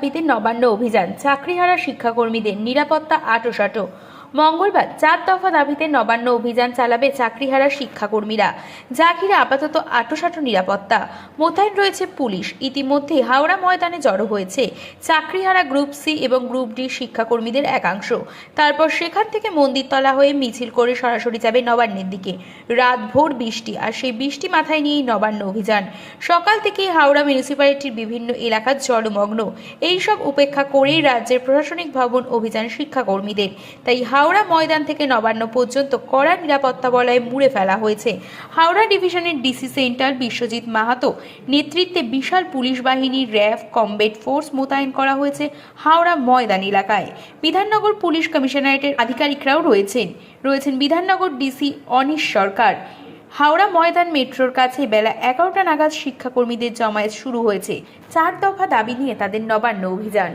দাবিতে নবান্ন অভিযান, চাকরিহারা শিক্ষাকর্মীদের নিরাপত্তা আঁটোসাঁটো। মঙ্গলবার 4 দফা দাবিতে নবান্ন অভিযান চালাবে চাকরিহারা শিক্ষাকর্মীরা, যা ঘিরে আপাতত আঁটোসাঁটো নিরাপত্তা। মোতায়েন রয়েছে পুলিশ। ইতিমধ্যে হাওড়া ময়দানে জড়ো হয়েছে চাকরিহারা গ্রুপ সি এবং গ্রুপ ডি শিক্ষাকর্মীদের একাংশ। তারপর সেখান থেকে মন্দিরতলা হয়ে মিছিল করে সরাসরি যাবে নবান্নের দিকে। রাত ভোর বৃষ্টি, আর সেই বৃষ্টি মাথায় নিয়েই নবান্ন অভিযান। সকাল থেকেই হাওড়া মিউনিসিপ্যালিটির বিভিন্ন এলাকা জলমগ্ন। এই সব উপেক্ষা করেই রাজ্যের প্রশাসনিক ভবন অভিযান শিক্ষাকর্মীদের। তাই হাওড়া ময়দান থেকে নবান্ন পর্যন্ত কড়া নিরাপত্তা বলয়ে মুড়ে ফেলা হয়েছে। হাওড়া ডিভিশনের ডিসি সেন্টার বিশ্বজিৎ মাহাতো নেতৃত্বে বিশাল পুলিশ বাহিনী, র্যাব, কমব্যাট ফোর্স মোতায়েন করা হয়েছে হাওড়া ময়দান এলাকায়। বিধাননগর পুলিশ কমিশনারেটের আধিকারিকরাও রয়েছেন বিধাননগর ডিসি অনিশ সরকার। হাওড়া ময়দান মেট্রোর কাছে বেলা 11টা নাগাদ শিক্ষাকর্মীদের জমায়েত শুরু হয়েছে। 4 দফা দাবি নিয়ে তাদের নবান্ন অভিযান।